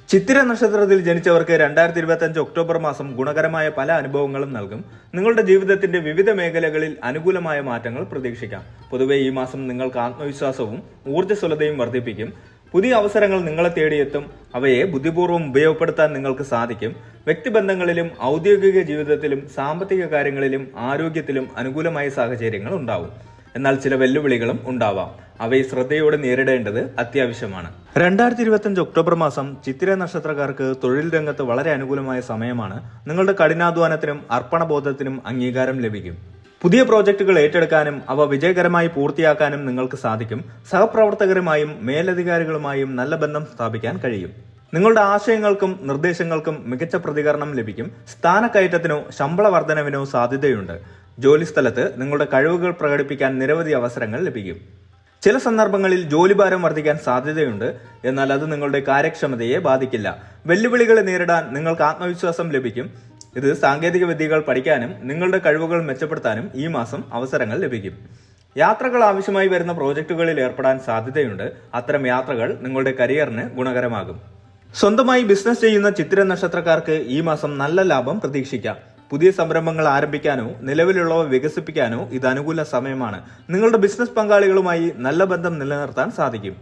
ചിത്തിര നക്ഷത്രത്തിൽ ജനിച്ചവർക്ക് 2025 ഒക്ടോബർ മാസം ഗുണകരമായ പല അനുഭവങ്ങളും നൽകും. നിങ്ങളുടെ ജീവിതത്തിന്റെ വിവിധ മേഖലകളിൽ അനുകൂലമായ മാറ്റങ്ങൾ പ്രതീക്ഷിക്കാം. പൊതുവെ ഈ മാസം നിങ്ങൾക്ക് ആത്മവിശ്വാസവും ഊർജ്ജസ്വലതയും വർദ്ധിപ്പിക്കും. പുതിയ അവസരങ്ങൾ നിങ്ങളെ തേടിയെത്തും. അവയെ ബുദ്ധിപൂർവ്വം ഉപയോഗപ്പെടുത്താൻ നിങ്ങൾക്ക് സാധിക്കും. വ്യക്തിബന്ധങ്ങളിലും ഔദ്യോഗിക ജീവിതത്തിലും സാമ്പത്തിക കാര്യങ്ങളിലും ആരോഗ്യത്തിലും അനുകൂലമായ സാഹചര്യങ്ങൾ ഉണ്ടാവും. എന്നാൽ ചില വെല്ലുവിളികളും ഉണ്ടാവാം. അവയെ ശ്രദ്ധയോടെ നേരിടേണ്ടത് അത്യാവശ്യമാണ്. 2025 ഒക്ടോബർ മാസം ചിത്തിര നക്ഷത്രക്കാർക്ക് തൊഴിൽ രംഗത്ത് വളരെ അനുകൂലമായ സമയമാണ്. നിങ്ങളുടെ കഠിനാധ്വാനത്തിനും അർപ്പണബോധത്തിനും അംഗീകാരം ലഭിക്കും. പുതിയ പ്രോജക്റ്റുകൾ ഏറ്റെടുക്കാനും അവ വിജയകരമായി പൂർത്തിയാക്കാനും നിങ്ങൾക്ക് സാധിക്കും. സഹപ്രവർത്തകരുമായും മേലധികാരികളുമായും നല്ല ബന്ധം സ്ഥാപിക്കാൻ കഴിയും. നിങ്ങളുടെ ആശയങ്ങൾക്കും നിർദ്ദേശങ്ങൾക്കും മികച്ച പ്രതികരണം ലഭിക്കും. സ്ഥാനക്കയറ്റത്തിനോ ശമ്പള വർധനവിനോ സാധ്യതയുണ്ട്. ജോലിസ്ഥലത്ത് നിങ്ങളുടെ കഴിവുകൾ പ്രകടിപ്പിക്കാൻ നിരവധി അവസരങ്ങൾ ലഭിക്കും. ചില സന്ദർഭങ്ങളിൽ ജോലിഭാരം വർദ്ധിക്കാൻ സാധ്യതയുണ്ട്. എന്നാൽ അത് നിങ്ങളുടെ കാര്യക്ഷമതയെ ബാധിക്കില്ല. വെല്ലുവിളികളെ നേരിടാൻ നിങ്ങൾക്ക് ആത്മവിശ്വാസം ലഭിക്കും. ഇത് സാങ്കേതിക വിദ്യകൾ പഠിക്കാനും നിങ്ങളുടെ കഴിവുകൾ മെച്ചപ്പെടുത്താനും ഈ മാസം അവസരങ്ങൾ ലഭിക്കും. യാത്രകൾ ആവശ്യമായി വരുന്ന പ്രോജക്റ്റുകളിൽ ഏർപ്പെടാൻ സാധ്യതയുണ്ട്. അത്തരം യാത്രകൾ നിങ്ങളുടെ കരിയറിന് ഗുണകരമാകും. സ്വന്തമായി ബിസിനസ് ചെയ്യുന്ന ചിത്തിര നക്ഷത്രക്കാർക്ക് ഈ മാസം നല്ല ലാഭം പ്രതീക്ഷിക്കാം. പുതിയ സംരംഭങ്ങൾ ആരംഭിക്കാനോ നിലവിലുള്ളവ വികസിപ്പിക്കാനോ ഇത് അനുകൂല സമയമാണ്. നിങ്ങളുടെ ബിസിനസ് പങ്കാളികളുമായി നല്ല ബന്ധം നിലനിർത്താൻ സാധിക്കും.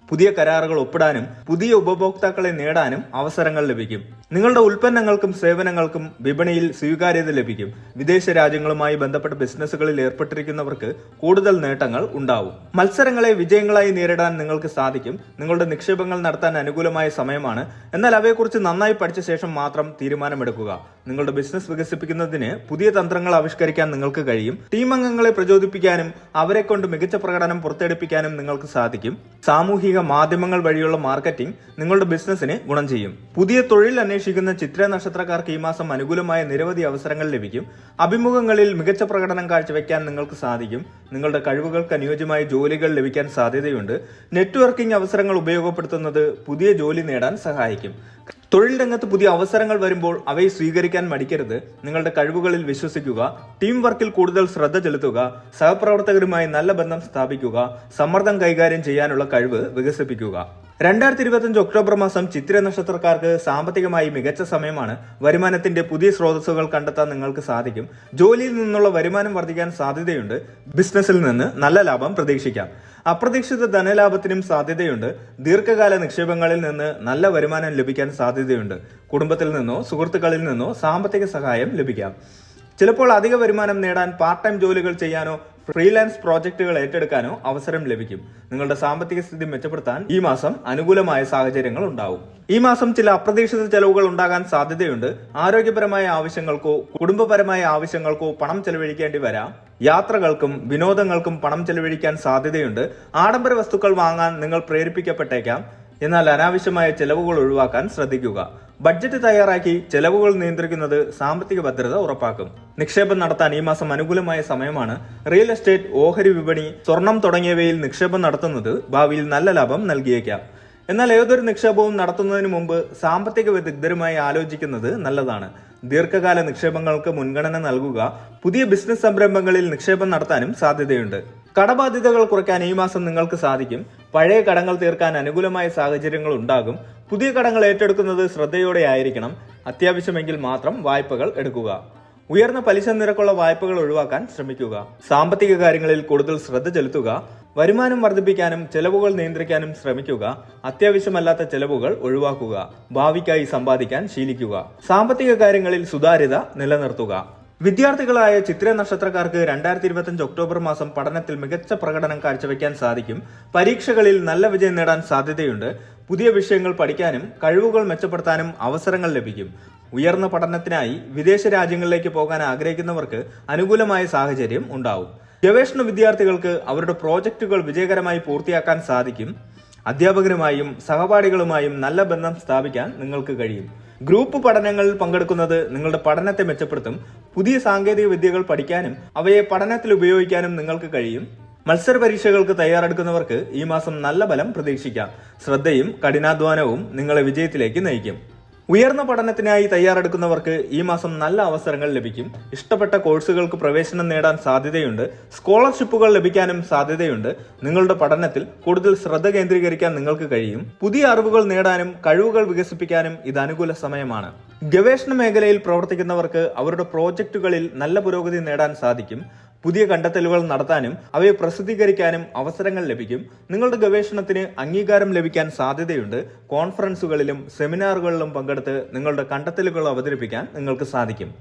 പുതിയ കരാറുകൾ ഒപ്പിടാനും പുതിയ ഉപഭോക്താക്കളെ നേടാനും അവസരങ്ങൾ ലഭിക്കും. നിങ്ങളുടെ ഉൽപ്പന്നങ്ങൾക്കും സേവനങ്ങൾക്കും വിപണിയിൽ സ്വീകാര്യത ലഭിക്കും. വിദേശ രാജ്യങ്ങളുമായി ബന്ധപ്പെട്ട ബിസിനസ്സുകളിൽ ഏർപ്പെട്ടിരിക്കുന്നവർക്ക് കൂടുതൽ നേട്ടങ്ങൾ ഉണ്ടാവും. മത്സരങ്ങളെ വിജയങ്ങളായി നേരിടാൻ നിങ്ങൾക്ക് സാധിക്കും. നിങ്ങളുടെ നിക്ഷേപങ്ങൾ നടത്താൻ അനുകൂലമായ സമയമാണ്. എന്നാൽ അവയെക്കുറിച്ച് നന്നായി പഠിച്ച ശേഷം മാത്രം തീരുമാനമെടുക്കുക. നിങ്ങളുടെ ബിസിനസ് വികസിപ്പിക്കുന്നതിന് പുതിയ തന്ത്രങ്ങൾ ആവിഷ്കരിക്കാൻ നിങ്ങൾക്ക് കഴിയും. ടീം അംഗങ്ങളെ പ്രചോദിപ്പിക്കാനും അവരെ കൊണ്ട് മികച്ച പ്രകടനം പുറത്തെടുപ്പിക്കാനും നിങ്ങൾക്ക് സാധിക്കും. സാമൂഹിക മാധ്യമങ്ങൾ വഴിയുള്ള മാർക്കറ്റിംഗ് നിങ്ങളുടെ ബിസിനസിന് ഗുണം ചെയ്യും. പുതിയ തൊഴിൽ അന്വേഷിക്കുന്ന ചിത്ര നക്ഷത്രക്കാർക്ക് ഈ മാസം അനുകൂലമായ നിരവധി അവസരങ്ങൾ ലഭിക്കും. അഭിമുഖങ്ങളിൽ മികച്ച പ്രകടനം കാഴ്ചവെക്കാൻ നിങ്ങൾക്ക് സാധിക്കും. നിങ്ങളുടെ കഴിവുകൾക്ക് അനുയോജ്യമായ ജോലികൾ ലഭിക്കാൻ സാധ്യതയുണ്ട്. നെറ്റ്വർക്കിംഗ് അവസരങ്ങൾ ഉപയോഗപ്പെടുത്തുന്നത് പുതിയ ജോലി നേടാൻ സഹായിക്കും. തൊഴിൽ രംഗത്ത് പുതിയ അവസരങ്ങൾ വരുമ്പോൾ അവയെ സ്വീകരിക്കാൻ മടിക്കരുത്. നിങ്ങളുടെ കഴിവുകളിൽ വിശ്വസിക്കുക. ടീം വർക്കിൽ കൂടുതൽ ശ്രദ്ധ ചെലുത്തുക. സഹപ്രവർത്തകരുമായി നല്ല ബന്ധം സ്ഥാപിക്കുക. സമ്മർദ്ദം കൈകാര്യം ചെയ്യാനുള്ള കഴിവ് വികസിപ്പിക്കുക. 2025 ഒക്ടോബർ മാസം ചിത്തിര നക്ഷത്രക്കാർക്ക് സാമ്പത്തികമായി മികച്ച സമയമാണ്. വരുമാനത്തിന്റെ പുതിയ സ്രോതസ്സുകൾ കണ്ടെത്താൻ നിങ്ങൾക്ക് സാധിക്കും. ജോലിയിൽ നിന്നുള്ള വരുമാനം വർദ്ധിക്കാൻ സാധ്യതയുണ്ട്. ബിസിനസ്സിൽ നിന്ന് നല്ല ലാഭം പ്രതീക്ഷിക്കാം. അപ്രതീക്ഷിത ധനലാഭത്തിനും സാധ്യതയുണ്ട്. ദീർഘകാല നിക്ഷേപങ്ങളിൽ നിന്ന് നല്ല വരുമാനം ലഭിക്കാൻ സാധ്യതയുണ്ട്. കുടുംബത്തിൽ നിന്നോ സുഹൃത്തുക്കളിൽ നിന്നോ സാമ്പത്തിക സഹായം ലഭിക്കാം. ചിലപ്പോൾ അധിക വരുമാനം നേടാൻ പാർട്ട് ടൈം ജോലികൾ ചെയ്യാനോ ഫ്രീലാൻസ് പ്രോജക്റ്റുകൾ ഏറ്റെടുക്കാനോ അവസരം ലഭിക്കും. നിങ്ങളുടെ സാമ്പത്തിക സ്ഥിതി മെച്ചപ്പെടുത്താൻ ഈ മാസം അനുകൂലമായ സാഹചര്യങ്ങൾ ഉണ്ടാവും. ഈ മാസം ചില അപ്രതീക്ഷിത ചെലവുകൾ ഉണ്ടാകാൻ സാധ്യതയുണ്ട്. ആരോഗ്യപരമായ ആവശ്യങ്ങൾക്കോ കുടുംബപരമായ ആവശ്യങ്ങൾക്കോ പണം ചെലവഴിക്കേണ്ടി വരാം. യാത്രകൾക്കും വിനോദങ്ങൾക്കും പണം ചെലവഴിക്കാൻ സാധ്യതയുണ്ട്. ആഡംബര വസ്തുക്കൾ വാങ്ങാൻ നിങ്ങൾ പ്രേരിപ്പിക്കപ്പെട്ടേക്കാം. എന്നാൽ അനാവശ്യമായ ചെലവുകൾ ഒഴിവാക്കാൻ ശ്രദ്ധിക്കുക. ബഡ്ജറ്റ് തയ്യാറാക്കി ചെലവുകൾ നിയന്ത്രിക്കുന്നത് സാമ്പത്തിക ഭദ്രത ഉറപ്പാക്കും. നിക്ഷേപം നടത്താൻ ഈ മാസം അനുകൂലമായ സമയമാണ്. റിയൽ എസ്റ്റേറ്റ്, ഓഹരി വിപണി, സ്വർണം തുടങ്ങിയവയിൽ നിക്ഷേപം നടത്തുന്നത് ഭാവിയിൽ നല്ല ലാഭം നൽകിയേക്കാം. എന്നാൽ ഏതൊരു നിക്ഷേപവും നടത്തുന്നതിന് മുമ്പ് സാമ്പത്തിക വിദഗ്ധരുമായി ആലോചിക്കുന്നത് നല്ലതാണ്. ദീർഘകാല നിക്ഷേപങ്ങൾക്ക് മുൻഗണന നൽകുക. പുതിയ ബിസിനസ് സംരംഭങ്ങളിൽ നിക്ഷേപം നടത്താനും സാധ്യതയുണ്ട്. കടബാധ്യതകൾ കുറയ്ക്കാൻ ഈ മാസം നിങ്ങൾക്ക് സാധിക്കും. പഴയ കടങ്ങൾ തീർക്കാൻ അനുകൂലമായ സാഹചര്യങ്ങൾ ഉണ്ടാകും. പുതിയ കടങ്ങൾ ഏറ്റെടുക്കുന്നത് ശ്രദ്ധയോടെ ആയിരിക്കണം. അത്യാവശ്യമെങ്കിൽ മാത്രം വായ്പകൾ എടുക്കുക. ഉയർന്ന പലിശ നിരക്കുള്ള വായ്പകൾ ഒഴിവാക്കാൻ ശ്രമിക്കുക. സാമ്പത്തിക കാര്യങ്ങളിൽ കൂടുതൽ ശ്രദ്ധ ചെലുത്തുക. വരുമാനം വർദ്ധിപ്പിക്കാനും ചെലവുകൾ നിയന്ത്രിക്കാനും ശ്രമിക്കുക. അത്യാവശ്യമല്ലാത്ത ചെലവുകൾ ഒഴിവാക്കുക. ഭാവിക്കായി സമ്പാദിക്കാൻ ശീലിക്കുക. സാമ്പത്തിക കാര്യങ്ങളിൽ സുതാര്യത നിലനിർത്തുക. വിദ്യാർത്ഥികളായ ചിത്ര നക്ഷത്രക്കാർക്ക് 2025 ഒക്ടോബർ മാസം പഠനത്തിൽ മികച്ച പ്രകടനം കാഴ്ചവെക്കാൻ സാധിക്കും. പരീക്ഷകളിൽ നല്ല വിജയം നേടാൻ സാധ്യതയുണ്ട്. പുതിയ വിഷയങ്ങൾ പഠിക്കാനും കഴിവുകൾ മെച്ചപ്പെടുത്താനും അവസരങ്ങൾ ലഭിക്കും. ഉയർന്ന പഠനത്തിനായി വിദേശ രാജ്യങ്ങളിലേക്ക് പോകാൻ ആഗ്രഹിക്കുന്നവർക്ക് അനുകൂലമായ സാഹചര്യം ഉണ്ടാവും. ഗവേഷണ വിദ്യാർത്ഥികൾക്ക് അവരുടെ പ്രോജക്റ്റുകൾ വിജയകരമായി പൂർത്തിയാക്കാൻ സാധിക്കും. അധ്യാപകരുമായും സഹപാഠികളുമായും നല്ല ബന്ധം സ്ഥാപിക്കാൻ നിങ്ങൾക്ക് കഴിയും. ഗ്രൂപ്പ് പഠനങ്ങളിൽ പങ്കെടുക്കുന്നത് നിങ്ങളുടെ പഠനത്തെ മെച്ചപ്പെടുത്തും. പുതിയ സാങ്കേതിക വിദ്യകൾ പഠിക്കാനും അവയെ പഠനത്തിൽ ഉപയോഗിക്കാനും നിങ്ങൾക്ക് കഴിയും. മത്സര പരീക്ഷകൾക്ക് തയ്യാറെടുക്കുന്നവർക്ക് ഈ മാസം നല്ല ഫലം പ്രതീക്ഷിക്കാം. ശ്രദ്ധയും കഠിനാധ്വാനവും നിങ്ങളെ വിജയത്തിലേക്ക് നയിക്കും. ഉയർന്ന പഠനത്തിനായി തയ്യാറെടുക്കുന്നവർക്ക് ഈ മാസം നല്ല അവസരങ്ങൾ ലഭിക്കും. ഇഷ്ടപ്പെട്ട കോഴ്സുകൾക്ക് പ്രവേശനം നേടാൻ സാധ്യതയുണ്ട്. സ്കോളർഷിപ്പുകൾ ലഭിക്കാനും സാധ്യതയുണ്ട്. നിങ്ങളുടെ പഠനത്തിൽ കൂടുതൽ ശ്രദ്ധ കേന്ദ്രീകരിക്കാൻ നിങ്ങൾക്ക് കഴിയും. പുതിയ അറിവുകൾ നേടാനും കഴിവുകൾ വികസിപ്പിക്കാനും ഇത് അനുകൂല സമയമാണ്. ഗവേഷണ മേഖലയിൽ പ്രവർത്തിക്കുന്നവർക്ക് അവരുടെ പ്രോജക്റ്റുകളിൽ നല്ല പുരോഗതി നേടാൻ സാധിക്കും. പുതിയ കണ്ടെത്തലുകൾ നടത്താനും അവയെ പ്രസിദ്ധീകരിക്കാനും അവസരങ്ങൾ ലഭിക്കും. നിങ്ങളുടെ ഗവേഷണത്തിന് അംഗീകാരം ലഭിക്കാൻ സാധ്യതയുണ്ട്. കോൺഫറൻസുകളിലും സെമിനാറുകളിലും പങ്കെടുത്ത് നിങ്ങളുടെ കണ്ടെത്തലുകൾ അവതരിപ്പിക്കാൻ നിങ്ങൾക്ക് സാധിക്കും.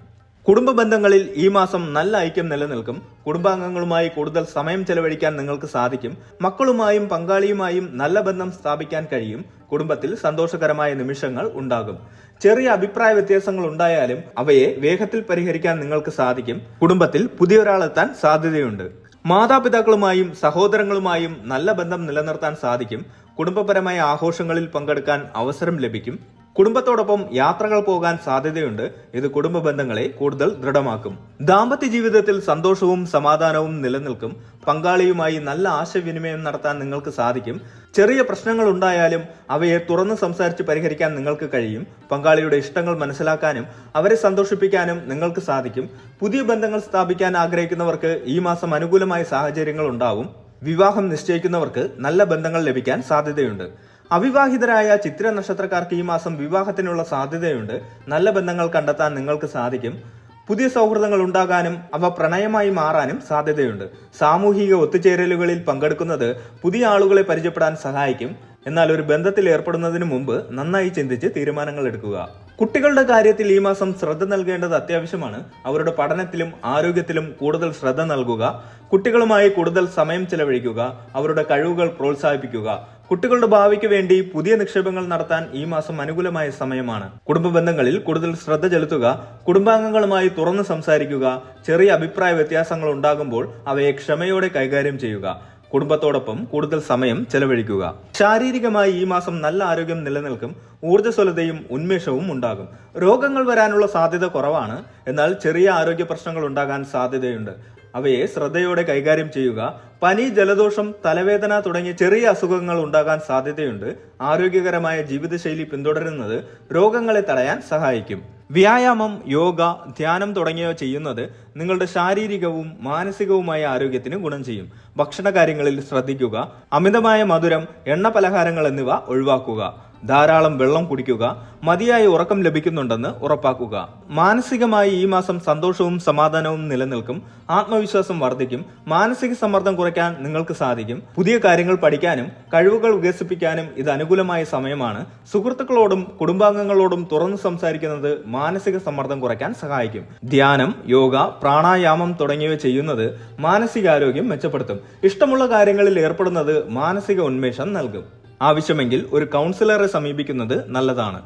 കുടുംബ ബന്ധങ്ങളിൽ ഈ മാസം നല്ല ഐക്യം നിലനിൽക്കും. കുടുംബാംഗങ്ങളുമായി കൂടുതൽ സമയം ചെലവഴിക്കാൻ നിങ്ങൾക്ക് സാധിക്കും. മക്കളുമായും പങ്കാളിയുമായും നല്ല ബന്ധം സ്ഥാപിക്കാൻ കഴിയും. കുടുംബത്തിൽ സന്തോഷകരമായ നിമിഷങ്ങൾ ഉണ്ടാകും. ചെറിയ അഭിപ്രായ വ്യത്യാസങ്ങൾ ഉണ്ടായാലും അവയെ വേഗത്തിൽ പരിഹരിക്കാൻ നിങ്ങൾക്ക് സാധിക്കും. കുടുംബത്തിൽ പുതിയൊരാളെത്താൻ സാധ്യതയുണ്ട്. മാതാപിതാക്കളുമായും സഹോദരങ്ങളുമായും നല്ല ബന്ധം നിലനിർത്താൻ സാധിക്കും. കുടുംബപരമായ ആഘോഷങ്ങളിൽ പങ്കെടുക്കാൻ അവസരം ലഭിക്കും. കുടുംബത്തോടൊപ്പം യാത്രകൾ പോകാൻ സാധ്യതയുണ്ട്. ഇത് കുടുംബ ബന്ധങ്ങളെ കൂടുതൽ ദൃഢമാക്കും. ദാമ്പത്യ ജീവിതത്തിൽ സന്തോഷവും സമാധാനവും നിലനിൽക്കും. പങ്കാളിയുമായി നല്ല ആശയവിനിമയം നടത്താൻ നിങ്ങൾക്ക് സാധിക്കും. ചെറിയ പ്രശ്നങ്ങൾ ഉണ്ടായാലും അവയെ തുറന്ന് സംസാരിച്ച് പരിഹരിക്കാൻ നിങ്ങൾക്ക് കഴിയും. പങ്കാളിയുടെ ഇഷ്ടങ്ങൾ മനസ്സിലാക്കാനും അവരെ സന്തോഷിപ്പിക്കാനും നിങ്ങൾക്ക് സാധിക്കും. പുതിയ ബന്ധങ്ങൾ സ്ഥാപിക്കാൻ ആഗ്രഹിക്കുന്നവർക്ക് ഈ മാസം അനുകൂലമായ സാഹചര്യങ്ങൾ ഉണ്ടാവും. വിവാഹം നിശ്ചയിക്കുന്നവർക്ക് നല്ല ബന്ധങ്ങൾ ലഭിക്കാൻ സാധ്യതയുണ്ട്. അവിവാഹിതരായ ചിത്ര നക്ഷത്രക്കാർക്ക് ഈ മാസം വിവാഹത്തിനുള്ള സാധ്യതയുണ്ട്. നല്ല ബന്ധങ്ങൾ കണ്ടെത്താൻ നിങ്ങൾക്ക് സാധിക്കും. പുതിയ സൗഹൃദങ്ങൾ ഉണ്ടാകാനും അവ പ്രണയമായി മാറാനും സാധ്യതയുണ്ട്. സാമൂഹിക ഒത്തുചേരലുകളിൽ പങ്കെടുക്കുന്നത് പുതിയ ആളുകളെ പരിചയപ്പെടാൻ സഹായിക്കും. എന്നാൽ ഒരു ബന്ധത്തിൽ ഏർപ്പെടുന്നതിന് മുമ്പ് നന്നായി ചിന്തിച്ച് തീരുമാനങ്ങൾ എടുക്കുക. കുട്ടികളുടെ കാര്യത്തിൽ ഈ മാസം ശ്രദ്ധ നൽകേണ്ടത് അത്യാവശ്യമാണ്. അവരുടെ പഠനത്തിലും ആരോഗ്യത്തിലും കൂടുതൽ ശ്രദ്ധ നൽകുക. കുട്ടികളുമായി കൂടുതൽ സമയം ചെലവഴിക്കുക. അവരുടെ കഴിവുകൾ പ്രോത്സാഹിപ്പിക്കുക. കുട്ടികളുടെ ഭാവിക്ക് വേണ്ടി പുതിയ നിക്ഷേപങ്ങൾ നടത്താൻ ഈ മാസം അനുകൂലമായ സമയമാണ്. കുടുംബ ബന്ധങ്ങളിൽ കൂടുതൽ ശ്രദ്ധ ചെലുത്തുക. കുടുംബാംഗങ്ങളുമായി തുറന്ന് സംസാരിക്കുക. ചെറിയ അഭിപ്രായ വ്യത്യാസങ്ങൾ ഉണ്ടാകുമ്പോൾ അവയെ ക്ഷമയോടെ കൈകാര്യം ചെയ്യുക. കുടുംബത്തോടൊപ്പം കൂടുതൽ സമയം ചെലവഴിക്കുക. ശാരീരികമായി ഈ മാസം നല്ല ആരോഗ്യം നിലനിൽക്കും. ഊർജ്ജസ്വലതയും ഉന്മേഷവും ഉണ്ടാകും. രോഗങ്ങൾ വരാനുള്ള സാധ്യത കുറവാണ്. എന്നാൽ ചെറിയ ആരോഗ്യ പ്രശ്നങ്ങൾ ഉണ്ടാകാൻ സാധ്യതയുണ്ട്. അവയെ ശ്രദ്ധയോടെ കൈകാര്യം ചെയ്യുക. പനി, ജലദോഷം, തലവേദന തുടങ്ങിയ ചെറിയ അസുഖങ്ങൾ ഉണ്ടാകാൻ സാധ്യതയുണ്ട്. ആരോഗ്യകരമായ ജീവിതശൈലി പിന്തുടരുന്നത് രോഗങ്ങളെ തടയാൻ സഹായിക്കും. വ്യായാമം, യോഗ, ധ്യാനം തുടങ്ങിയവ ചെയ്യുന്നത് നിങ്ങളുടെ ശാരീരികവും മാനസികവുമായ ആരോഗ്യത്തിന് ഗുണം ചെയ്യും. ഭക്ഷണ കാര്യങ്ങളിൽ ശ്രദ്ധിക്കുക. അമിതമായ മധുരം, എണ്ണ പലഹാരങ്ങൾ എന്നിവ ഒഴിവാക്കുക. ധാരാളം വെള്ളം കുടിക്കുക. മതിയായ ഉറക്കം ലഭിക്കുന്നുണ്ടെന്ന് ഉറപ്പാക്കുക. മാനസികമായി ഈ മാസം സന്തോഷവും സമാധാനവും നിലനിൽക്കും. ആത്മവിശ്വാസം വർദ്ധിക്കും. മാനസിക സമ്മർദ്ദം കുറയ്ക്കാൻ നിങ്ങൾക്ക് സാധിക്കും. പുതിയ കാര്യങ്ങൾ പഠിക്കാനും കഴിവുകൾ വികസിപ്പിക്കാനും ഇത് അനുകൂലമായ സമയമാണ്. സുഹൃത്തുക്കളോടും കുടുംബാംഗങ്ങളോടും തുറന്നു സംസാരിക്കുന്നത് മാനസിക സമ്മർദ്ദം കുറയ്ക്കാൻ സഹായിക്കും. ധ്യാനം, യോഗ, പ്രാണായാമം തുടങ്ങിയവ ചെയ്യുന്നത് മാനസികാരോഗ്യം മെച്ചപ്പെടുത്തും. ഇഷ്ടമുള്ള കാര്യങ്ങളിൽ ഏർപ്പെടുന്നത് മാനസിക ഉന്മേഷം നൽകും. ആവശ്യമെങ്കിൽ ഒരു കൗൺസിലറെ സമീപിക്കുന്നത് നല്ലതാണ്.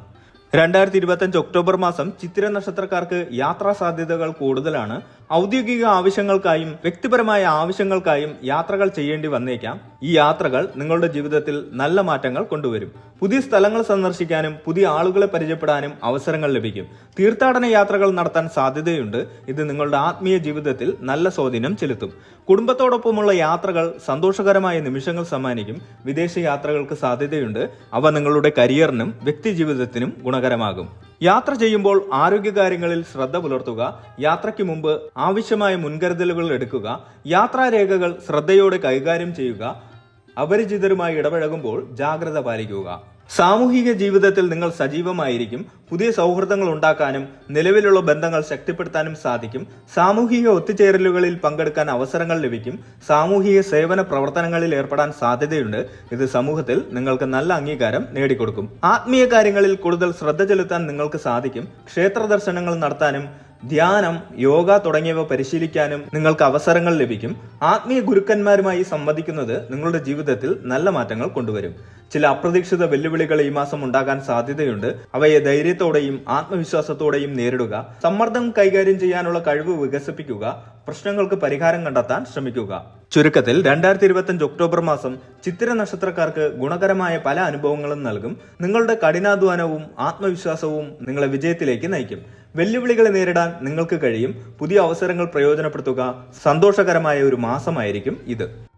2025 ഒക്ടോബർ മാസം ചിത്തിര നക്ഷത്രക്കാർക്ക് യാത്രാ സാധ്യതകൾ കൂടുതലാണ്. ഔദ്യോഗിക ആവശ്യങ്ങൾക്കായും വ്യക്തിപരമായ ആവശ്യങ്ങൾക്കായും യാത്രകൾ ചെയ്യേണ്ടി വന്നേക്കാം. ഈ യാത്രകൾ നിങ്ങളുടെ ജീവിതത്തിൽ നല്ല മാറ്റങ്ങൾ കൊണ്ടുവരും. പുതിയ സ്ഥലങ്ങൾ സന്ദർശിക്കാനും പുതിയ ആളുകളെ പരിചയപ്പെടാനും അവസരങ്ങൾ ലഭിക്കും. തീർത്ഥാടന യാത്രകൾ നടത്താൻ സാധ്യതയുണ്ട്. ഇത് നിങ്ങളുടെ ആത്മീയ ജീവിതത്തിൽ നല്ല സ്വാധീനം ചെലുത്തും. കുടുംബത്തോടൊപ്പമുള്ള യാത്രകൾ സന്തോഷകരമായ നിമിഷങ്ങൾ സമ്മാനിക്കും. വിദേശ യാത്രകൾക്ക് സാധ്യതയുണ്ട്. അവ നിങ്ങളുടെ കരിയറിനും വ്യക്തി ജീവിതത്തിനും ഗുണകരമാകും. യാത്ര ചെയ്യുമ്പോൾ ആരോഗ്യകാര്യങ്ങളിൽ ശ്രദ്ധ പുലർത്തുക. യാത്രയ്ക്ക് മുമ്പ് ആവശ്യമായ മുൻകരുതലുകൾ എടുക്കുക. യാത്രാരേഖകൾ ശ്രദ്ധയോടെ കൈകാര്യം ചെയ്യുക. അപരിചിതരുമായി ഇടപഴകുമ്പോൾ ജാഗ്രത പാലിക്കുക. സാമൂഹിക ജീവിതത്തിൽ നിങ്ങൾ സജീവമായിരിക്കും. പുതിയ സൗഹൃദങ്ങൾ ഉണ്ടാക്കാനും നിലവിലുള്ള ബന്ധങ്ങൾ ശക്തിപ്പെടുത്താനും സാധിക്കും. സാമൂഹിക ഒത്തുചേരലുകളിൽ പങ്കെടുക്കാൻ അവസരങ്ങൾ ലഭിക്കും. സാമൂഹിക സേവന പ്രവർത്തനങ്ങളിൽ ഏർപ്പെടാൻ സാധ്യതയുണ്ട്. ഇത് സമൂഹത്തിൽ നിങ്ങൾക്ക് നല്ല അംഗീകാരം നേടിക്കൊടുക്കും. ആത്മീയ കാര്യങ്ങളിൽ കൂടുതൽ ശ്രദ്ധ ചെലുത്താൻ നിങ്ങൾക്ക് സാധിക്കും. ക്ഷേത്ര ദർശനങ്ങൾ നടത്താനും ധ്യാനം, യോഗ തുടങ്ങിയവ പരിശീലിക്കാനും നിങ്ങൾക്ക് അവസരങ്ങൾ ലഭിക്കും. ആത്മീയ ഗുരുക്കന്മാരുമായി സംവദിക്കുന്നത് നിങ്ങളുടെ ജീവിതത്തിൽ നല്ല മാറ്റങ്ങൾ കൊണ്ടുവരും. ചില അപ്രതീക്ഷിത വെല്ലുവിളികൾ ഈ മാസം ഉണ്ടാകാൻ സാധ്യതയുണ്ട്. അവയെ ധൈര്യത്തോടെയും ആത്മവിശ്വാസത്തോടെയും നേരിടുക. സമ്മർദ്ദം കൈകാര്യം ചെയ്യാനുള്ള കഴിവ് വികസിപ്പിക്കുക. പ്രശ്നങ്ങൾക്ക് പരിഹാരം കണ്ടെത്താൻ ശ്രമിക്കുക. ചുരുക്കത്തിൽ 2025 ഒക്ടോബർ മാസം ചിത്തിര നക്ഷത്രക്കാർക്ക് ഗുണകരമായ പല അനുഭവങ്ങളും നൽകും. നിങ്ങളുടെ കഠിനാധ്വാനവും ആത്മവിശ്വാസവും നിങ്ങളെ വിജയത്തിലേക്ക് നയിക്കും. വെല്ലുവിളികളെ നേരിടാൻ നിങ്ങൾക്ക് കഴിയും. പുതിയ അവസരങ്ങൾ പ്രയോജനപ്പെടുത്തുക. സന്തോഷകരമായ ഒരു മാസമായിരിക്കും ഇത്.